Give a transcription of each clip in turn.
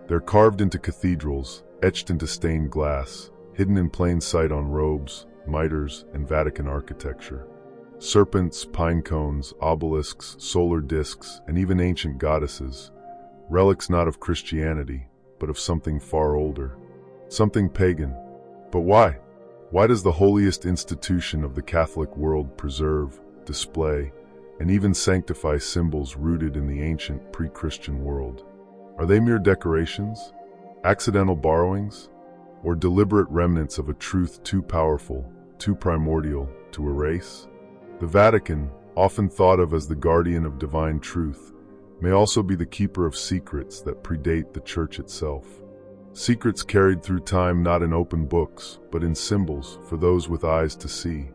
They're carved into cathedrals, etched into stained glass, hidden in plain sight on robes, mitres, and Vatican architecture. Serpents, pinecones, obelisks, solar discs, and even ancient goddesses, relics not of Christianity, but of something far older, something pagan. But why? Why does the holiest institution of the Catholic world preserve, display, and even sanctify symbols rooted in the ancient pre-Christian world? Are they mere decorations, accidental borrowings, or deliberate remnants of a truth too powerful, too primordial to erase? The Vatican, often thought of as the guardian of divine truth, may also be the keeper of secrets that predate the Church itself. Secrets carried through time not in open books, but in symbols for those with eyes to see.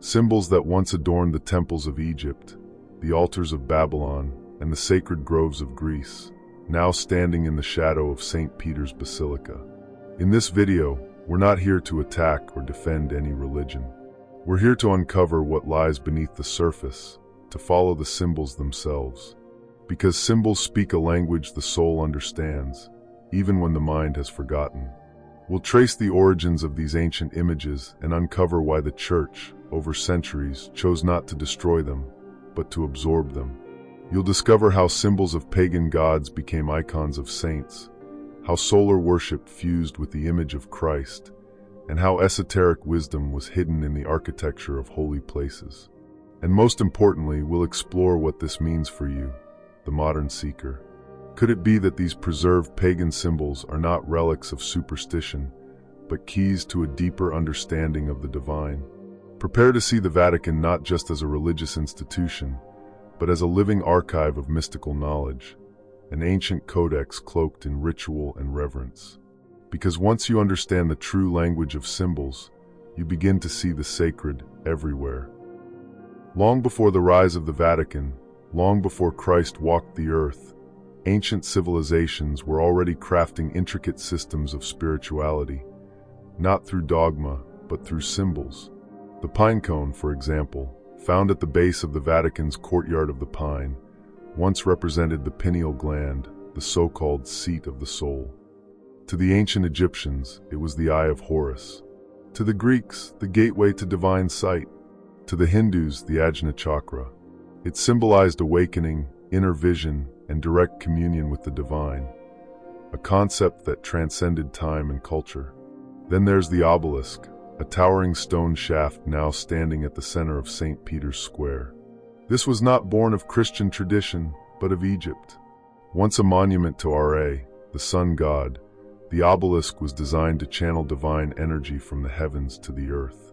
Symbols that once adorned the temples of Egypt, the altars of Babylon, and the sacred groves of Greece, now standing in the shadow of St. Peter's Basilica. In this video, we're not here to attack or defend any religion. We're here to uncover what lies beneath the surface, to follow the symbols themselves. Because symbols speak a language the soul understands, even when the mind has forgotten. We'll trace the origins of these ancient images and uncover why the Church, over centuries, chose not to destroy them, but to absorb them. You'll discover how symbols of pagan gods became icons of saints, how solar worship fused with the image of Christ, and how esoteric wisdom was hidden in the architecture of holy places. And most importantly, we'll explore what this means for you, the modern seeker. Could it be that these preserved pagan symbols are not relics of superstition, but keys to a deeper understanding of the divine? Prepare to see the Vatican not just as a religious institution, but as a living archive of mystical knowledge, an ancient codex cloaked in ritual and reverence. Because once you understand the true language of symbols, you begin to see the sacred everywhere. Long before the rise of the Vatican, long before Christ walked the earth, ancient civilizations were already crafting intricate systems of spirituality, not through dogma, but through symbols. The pinecone, for example, found at the base of the Vatican's Courtyard of the Pine, once represented the pineal gland, the so-called seat of the soul. To the ancient Egyptians, it was the Eye of Horus. To the Greeks, the gateway to divine sight. To the Hindus, the Ajna chakra. It symbolized awakening, inner vision, and direct communion with the divine, a concept that transcended time and culture. Then there's the obelisk, a towering stone shaft now standing at the center of St. Peter's Square. This was not born of Christian tradition, but of Egypt. Once a monument to Ra, the sun god, the obelisk was designed to channel divine energy from the heavens to the earth.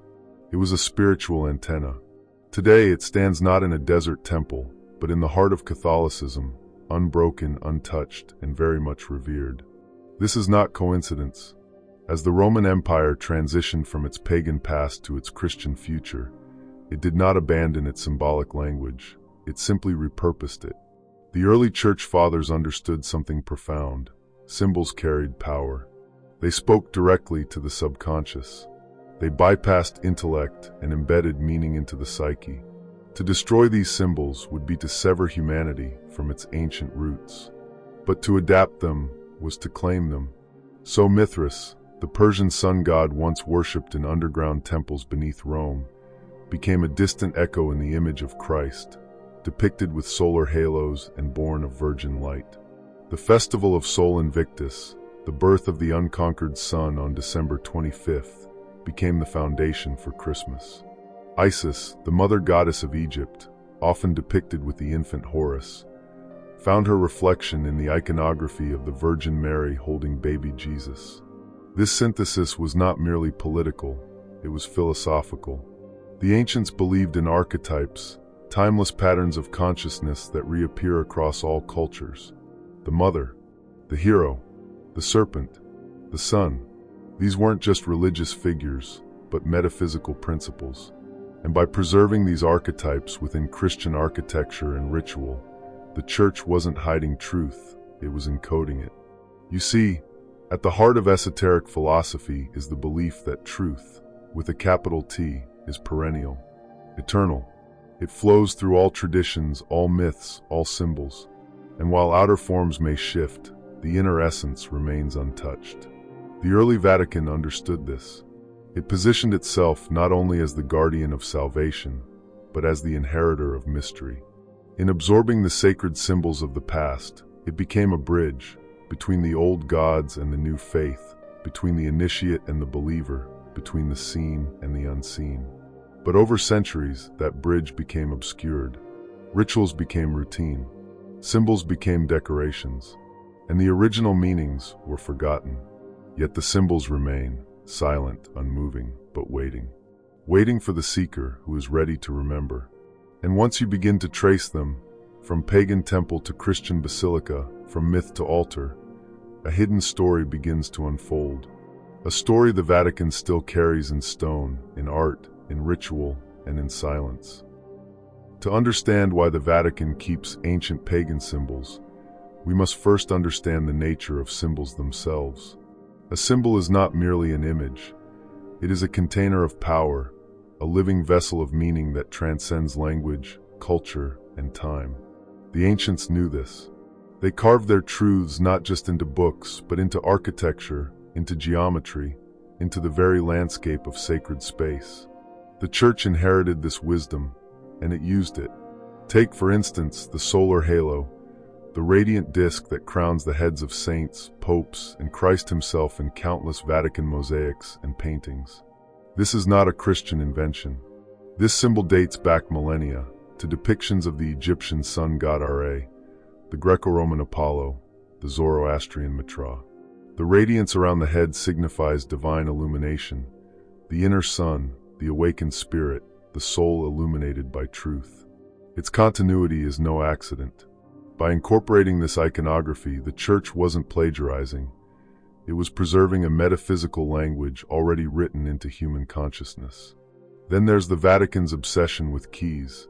It was a spiritual antenna. Today it stands not in a desert temple, but in the heart of Catholicism, unbroken, untouched, and very much revered. This is not coincidence. As the Roman Empire transitioned from its pagan past to its Christian future, it did not abandon its symbolic language, it simply repurposed it. The early church fathers understood something profound. Symbols carried power. They spoke directly to the subconscious. They bypassed intellect and embedded meaning into the psyche. To destroy these symbols would be to sever humanity from its ancient roots. But to adapt them was to claim them. So Mithras, the Persian sun god once worshipped in underground temples beneath Rome, became a distant echo in the image of Christ, depicted with solar halos and born of virgin light. The festival of Sol Invictus, the birth of the unconquered sun on December 25th, became the foundation for Christmas. Isis, the mother goddess of Egypt, often depicted with the infant Horus, found her reflection in the iconography of the Virgin Mary holding baby Jesus. This synthesis was not merely political, it was philosophical. The ancients believed in archetypes, timeless patterns of consciousness that reappear across all cultures. The mother, the hero, the serpent, the sun. These weren't just religious figures, but metaphysical principles. And by preserving these archetypes within Christian architecture and ritual, the Church wasn't hiding truth, it was encoding it. You see, at the heart of esoteric philosophy is the belief that truth, with a capital T, is perennial, eternal. It flows through all traditions, all myths, all symbols. And while outer forms may shift, the inner essence remains untouched. The early Vatican understood this. It positioned itself not only as the guardian of salvation, but as the inheritor of mystery. In absorbing the sacred symbols of the past, it became a bridge between the old gods and the new faith, between the initiate and the believer, between the seen and the unseen. But over centuries, that bridge became obscured. Rituals became routine. Symbols became decorations, and the original meanings were forgotten. Yet the symbols remain, silent, unmoving, but waiting. Waiting for the seeker who is ready to remember. And once you begin to trace them, from pagan temple to Christian basilica, from myth to altar, a hidden story begins to unfold. A story the Vatican still carries in stone, in art, in ritual, and in silence. To understand why the Vatican keeps ancient pagan symbols, we must first understand the nature of symbols themselves. A symbol is not merely an image. It is a container of power, a living vessel of meaning that transcends language, culture, and time. The ancients knew this. They carved their truths not just into books, but into architecture, into geometry, into the very landscape of sacred space. The Church inherited this wisdom, and it used it. Take, for instance, the solar halo, the radiant disk that crowns the heads of saints, popes, and Christ himself in countless Vatican mosaics and paintings. This is not a Christian invention. This symbol dates back millennia to depictions of the Egyptian sun god Ra, the Greco-Roman Apollo, the Zoroastrian Mitra. The radiance around the head signifies divine illumination, the inner sun, the awakened spirit, the soul illuminated by truth. Its continuity is no accident. By incorporating this iconography, the Church wasn't plagiarizing. It was preserving a metaphysical language already written into human consciousness. Then there's the Vatican's obsession with keys,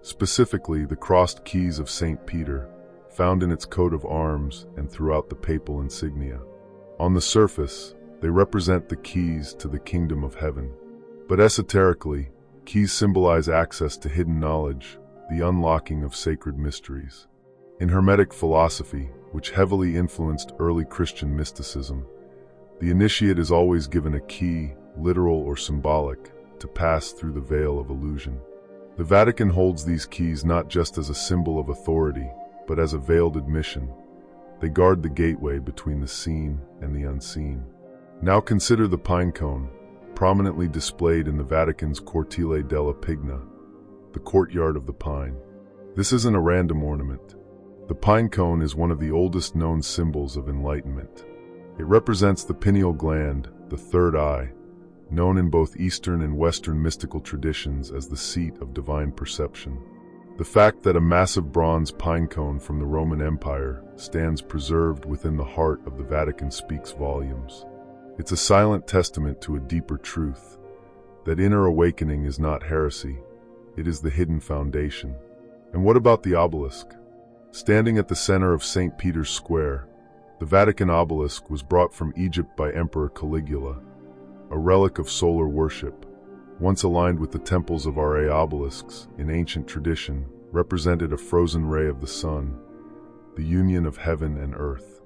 specifically the crossed keys of St. Peter, found in its coat of arms and throughout the papal insignia. On the surface, they represent the keys to the kingdom of heaven. But esoterically, keys symbolize access to hidden knowledge, the unlocking of sacred mysteries. In Hermetic philosophy, which heavily influenced early Christian mysticism, the initiate is always given a key, literal or symbolic, to pass through the veil of illusion. The Vatican holds these keys not just as a symbol of authority, but as a veiled admission. They guard the gateway between the seen and the unseen. Now consider the pinecone, prominently displayed in the Vatican's Cortile della Pigna, the courtyard of the pine. This isn't a random ornament. The pinecone is one of the oldest known symbols of enlightenment. It represents the pineal gland, the third eye, known in both Eastern and Western mystical traditions as the seat of divine perception. The fact that a massive bronze pinecone from the Roman Empire stands preserved within the heart of the Vatican speaks volumes. It's a silent testament to a deeper truth, that inner awakening is not heresy, it is the hidden foundation. And what about the obelisk? Standing at the center of St. Peter's Square, the Vatican obelisk was brought from Egypt by Emperor Caligula, a relic of solar worship. Once aligned with the temples of Ra, obelisks, in ancient tradition, represented a frozen ray of the sun, the union of heaven and earth.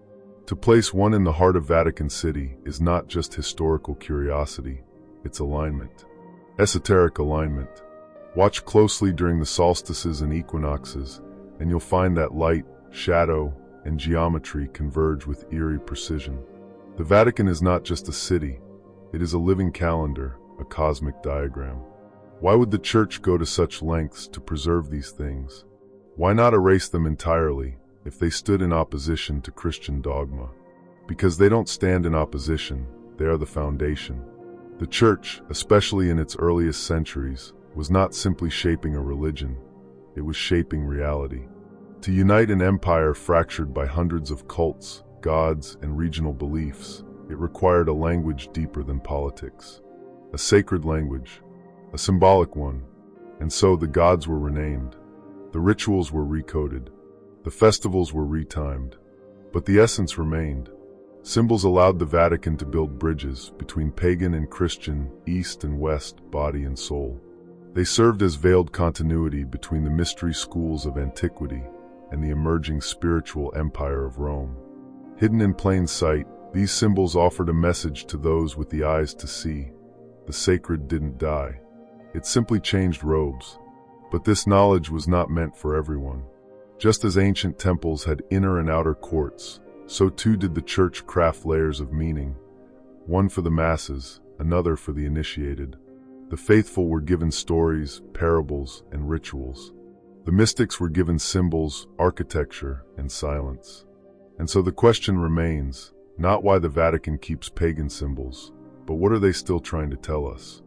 To place one in the heart of Vatican City is not just historical curiosity, it's alignment. Esoteric alignment. Watch closely during the solstices and equinoxes, and you'll find that light, shadow, and geometry converge with eerie precision. The Vatican is not just a city, it is a living calendar, a cosmic diagram. Why would the Church go to such lengths to preserve these things? Why not erase them entirely if they stood in opposition to Christian dogma? Because they don't stand in opposition, they are the foundation. The Church, especially in its earliest centuries, was not simply shaping a religion, it was shaping reality. To unite an empire fractured by hundreds of cults, gods, and regional beliefs, it required a language deeper than politics. A sacred language, a symbolic one, and so the gods were renamed. The rituals were recoded, the festivals were retimed, but the essence remained. Symbols allowed the Vatican to build bridges between pagan and Christian, East and West, body and soul. They served as veiled continuity between the mystery schools of antiquity and the emerging spiritual empire of Rome. Hidden in plain sight, these symbols offered a message to those with the eyes to see. The sacred didn't die. It simply changed robes. But this knowledge was not meant for everyone. Just as ancient temples had inner and outer courts, so too did the church craft layers of meaning, one for the masses, another for the initiated. The faithful were given stories, parables, and rituals. The mystics were given symbols, architecture, and silence. And so the question remains, not why the Vatican keeps pagan symbols, but what are they still trying to tell us?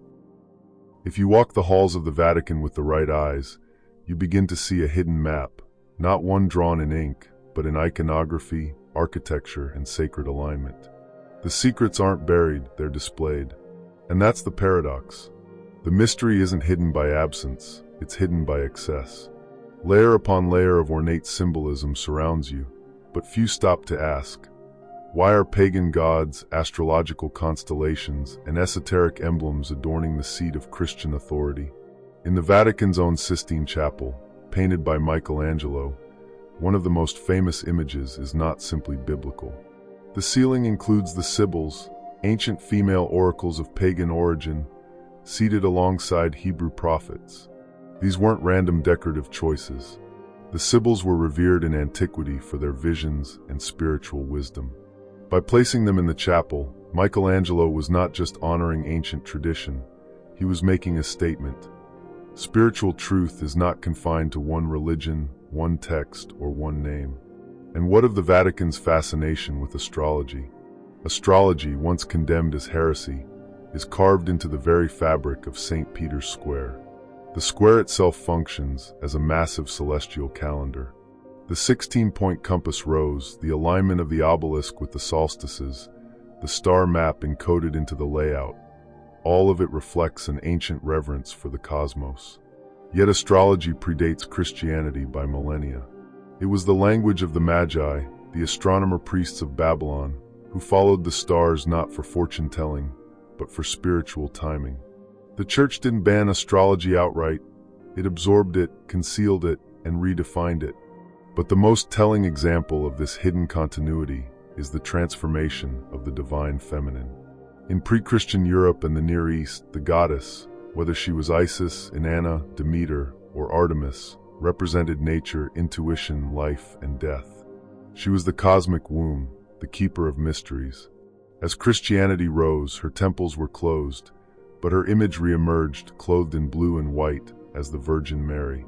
If you walk the halls of the Vatican with the right eyes, you begin to see a hidden map, not one drawn in ink, but in iconography, architecture, and sacred alignment. The secrets aren't buried, they're displayed. And that's the paradox. The mystery isn't hidden by absence, it's hidden by excess. Layer upon layer of ornate symbolism surrounds you, but few stop to ask, why are pagan gods, astrological constellations, and esoteric emblems adorning the seat of Christian authority? In the Vatican's own Sistine Chapel, painted by Michelangelo, one of the most famous images is not simply biblical. The ceiling includes the Sibyls, ancient female oracles of pagan origin, seated alongside Hebrew prophets. These weren't random decorative choices. The Sibyls were revered in antiquity for their visions and spiritual wisdom. By placing them in the chapel, Michelangelo was not just honoring ancient tradition, he was making a statement. Spiritual truth is not confined to one religion, one text, or one name. And what of the Vatican's fascination with astrology? Astrology, once condemned as heresy, is carved into the very fabric of St. Peter's Square. The square itself functions as a massive celestial calendar. The 16-point compass rose, the alignment of the obelisk with the solstices, the star map encoded into the layout, all of it reflects an ancient reverence for the cosmos. Yet astrology predates Christianity by millennia. It was the language of the Magi, the astronomer priests of Babylon, who followed the stars not for fortune-telling, but for spiritual timing. The Church didn't ban astrology outright. It absorbed it, concealed it, and redefined it. But the most telling example of this hidden continuity is the transformation of the divine feminine. In pre-Christian Europe and the Near East, the goddess, whether she was Isis, Inanna, Demeter, or Artemis, represented nature, intuition, life, and death. She was the cosmic womb, the keeper of mysteries. As Christianity rose, her temples were closed, but her image re-emerged, clothed in blue and white, as the Virgin Mary.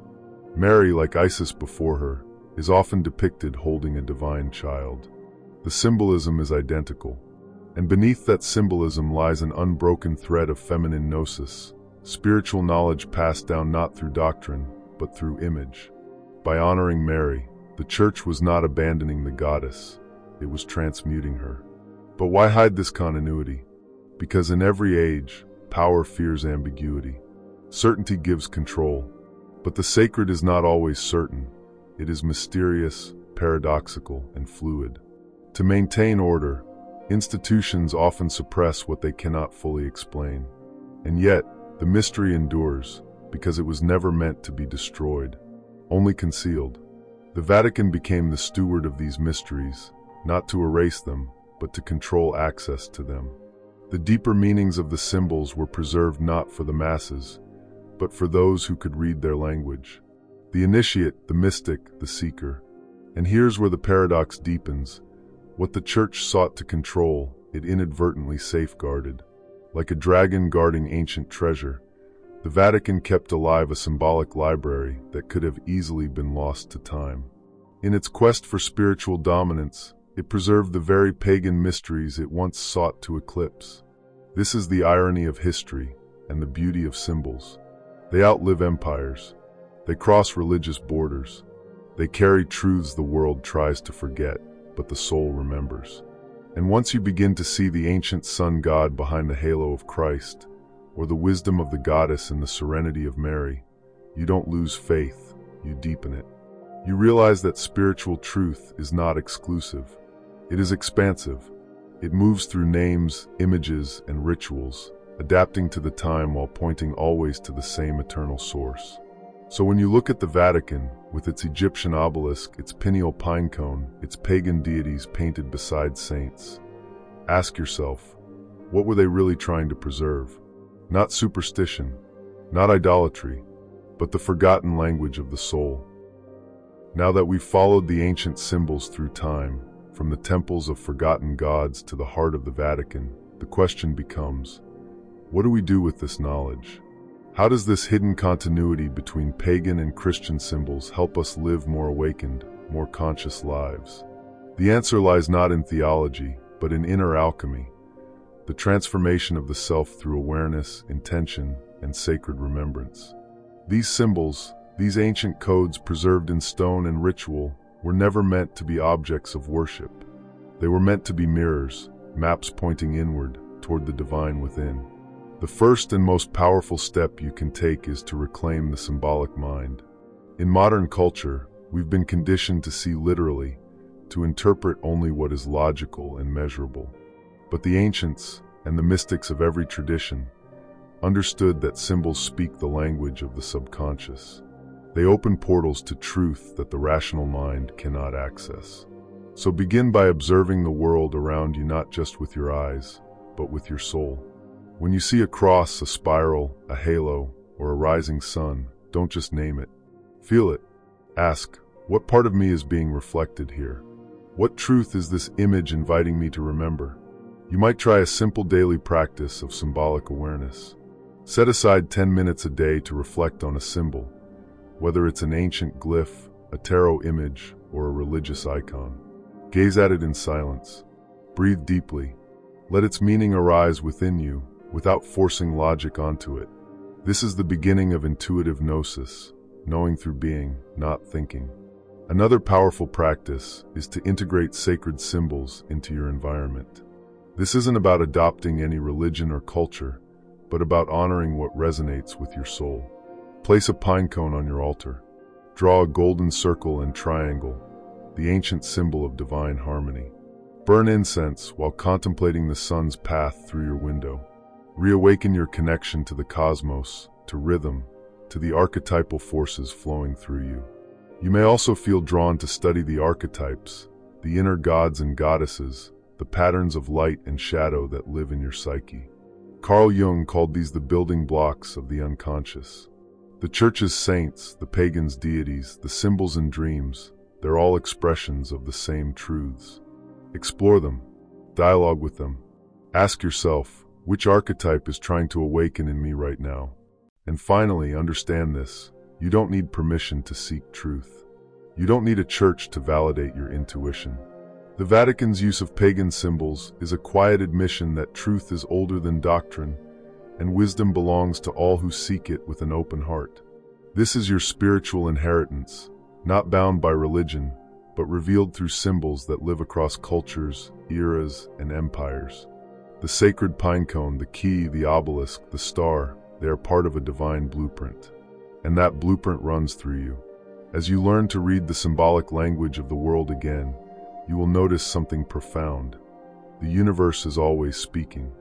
Mary, like Isis before her, is often depicted holding a divine child. The symbolism is identical, and beneath that symbolism lies an unbroken thread of feminine gnosis, spiritual knowledge passed down not through doctrine, but through image. By honoring Mary, the Church was not abandoning the goddess, it was transmuting her. But why hide this continuity? Because in every age, power fears ambiguity. Certainty gives control, but the sacred is not always certain. It is mysterious, paradoxical, and fluid. To maintain order, institutions often suppress what they cannot fully explain. And yet, the mystery endures, because it was never meant to be destroyed, only concealed. The Vatican became the steward of these mysteries, not to erase them, but to control access to them. The deeper meanings of the symbols were preserved not for the masses, but for those who could read their language. The initiate, the mystic, the seeker. And here's where the paradox deepens. What the Church sought to control, it inadvertently safeguarded. Like a dragon guarding ancient treasure, the Vatican kept alive a symbolic library that could have easily been lost to time. In its quest for spiritual dominance, it preserved the very pagan mysteries it once sought to eclipse. This is the irony of history and the beauty of symbols. They outlive empires. They cross religious borders. They carry truths the world tries to forget, but the soul remembers. And once you begin to see the ancient sun god behind the halo of Christ, or the wisdom of the goddess in the serenity of Mary, you don't lose faith, you deepen it. You realize that spiritual truth is not exclusive. It is expansive. It moves through names, images, and rituals, adapting to the time while pointing always to the same eternal source. So when you look at the Vatican, with its Egyptian obelisk, its pineal pinecone, its pagan deities painted beside saints. Ask yourself, what were they really trying to preserve? Not superstition, not idolatry, but the forgotten language of the soul. Now that we've followed the ancient symbols through time, from the temples of forgotten gods to the heart of the Vatican, the question becomes, what do we do with this knowledge? How does this hidden continuity between pagan and Christian symbols help us live more awakened, more conscious lives? The answer lies not in theology, but in inner alchemy, the transformation of the self through awareness, intention, and sacred remembrance. These symbols, these ancient codes preserved in stone and ritual, were never meant to be objects of worship. They were meant to be mirrors, maps pointing inward, toward the divine within. The first and most powerful step you can take is to reclaim the symbolic mind. In modern culture, we've been conditioned to see literally, to interpret only what is logical and measurable. But the ancients, and the mystics of every tradition, understood that symbols speak the language of the subconscious. They open portals to truth that the rational mind cannot access. So begin by observing the world around you not just with your eyes, but with your soul. When you see a cross, a spiral, a halo, or a rising sun, don't just name it. Feel it. Ask, what part of me is being reflected here? What truth is this image inviting me to remember? You might try a simple daily practice of symbolic awareness. Set aside 10 minutes a day to reflect on a symbol, whether it's an ancient glyph, a tarot image, or a religious icon. Gaze at it in silence. Breathe deeply. Let its meaning arise within you, without forcing logic onto it. This is the beginning of intuitive gnosis, knowing through being, not thinking. Another powerful practice is to integrate sacred symbols into your environment. This isn't about adopting any religion or culture, but about honoring what resonates with your soul. Place a pinecone on your altar. Draw a golden circle and triangle, the ancient symbol of divine harmony. Burn incense while contemplating the sun's path through your window. Reawaken your connection to the cosmos, to rhythm, to the archetypal forces flowing through you. You may also feel drawn to study the archetypes, the inner gods and goddesses, the patterns of light and shadow that live in your psyche. Carl Jung called these the building blocks of the unconscious. The Church's saints, the pagans' deities, the symbols and dreams, they're all expressions of the same truths. Explore them. Dialogue with them. Ask yourself, which archetype is trying to awaken in me right now? And finally, understand this. You don't need permission to seek truth. You don't need a church to validate your intuition. The Vatican's use of pagan symbols is a quiet admission that truth is older than doctrine, and wisdom belongs to all who seek it with an open heart. This is your spiritual inheritance, not bound by religion, but revealed through symbols that live across cultures, eras, and empires. The sacred pinecone, the key, the obelisk, the star, they are part of a divine blueprint. And that blueprint runs through you. As you learn to read the symbolic language of the world again, you will notice something profound. The universe is always speaking,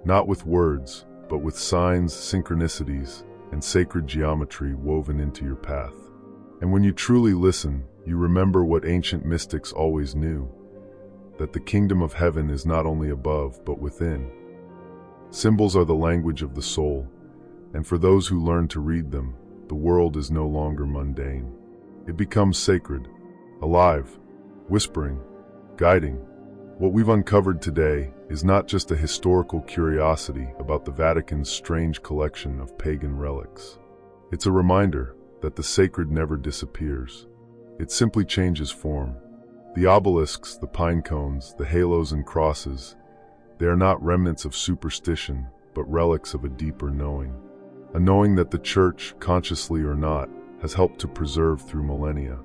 not with words, but with signs, synchronicities, and sacred geometry woven into your path. And when you truly listen, you remember what ancient mystics always knew, that the kingdom of heaven is not only above, but within. Symbols are the language of the soul, and for those who learn to read them, the world is no longer mundane. It becomes sacred, alive, whispering, guiding. What we've uncovered today is not just a historical curiosity about the Vatican's strange collection of pagan relics. It's a reminder that the sacred never disappears. It simply changes form. The obelisks, the pinecones, the halos and crosses, they are not remnants of superstition, but relics of a deeper knowing. A knowing that the Church, consciously or not, has helped to preserve through millennia.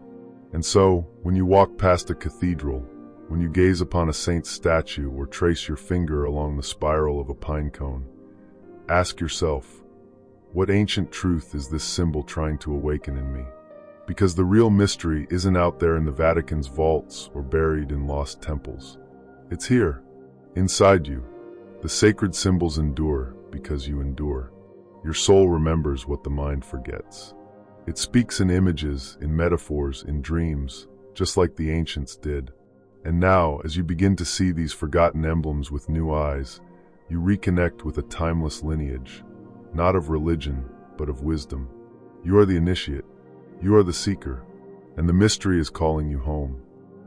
And so, when you walk past a cathedral, when you gaze upon a saint's statue or trace your finger along the spiral of a pinecone, ask yourself, what ancient truth is this symbol trying to awaken in me? Because the real mystery isn't out there in the Vatican's vaults or buried in lost temples. It's here, inside you. The sacred symbols endure because you endure. Your soul remembers what the mind forgets. It speaks in images, in metaphors, in dreams, just like the ancients did. And now, as you begin to see these forgotten emblems with new eyes, you reconnect with a timeless lineage, not of religion, but of wisdom. You are the initiate, you are the seeker, and the mystery is calling you home.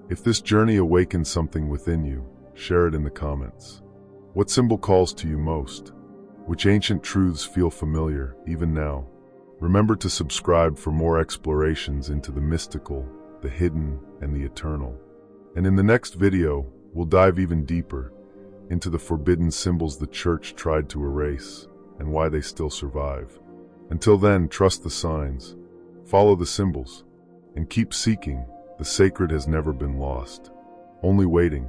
If this journey awakens something within you, share it in the comments. What symbol calls to you most? Which ancient truths feel familiar, even now? Remember to subscribe for more explorations into the mystical, the hidden, and the eternal. And in the next video, we'll dive even deeper into the forbidden symbols the Church tried to erase and why they still survive. Until then, trust the signs, follow the symbols, and keep seeking. The sacred has never been lost, only waiting.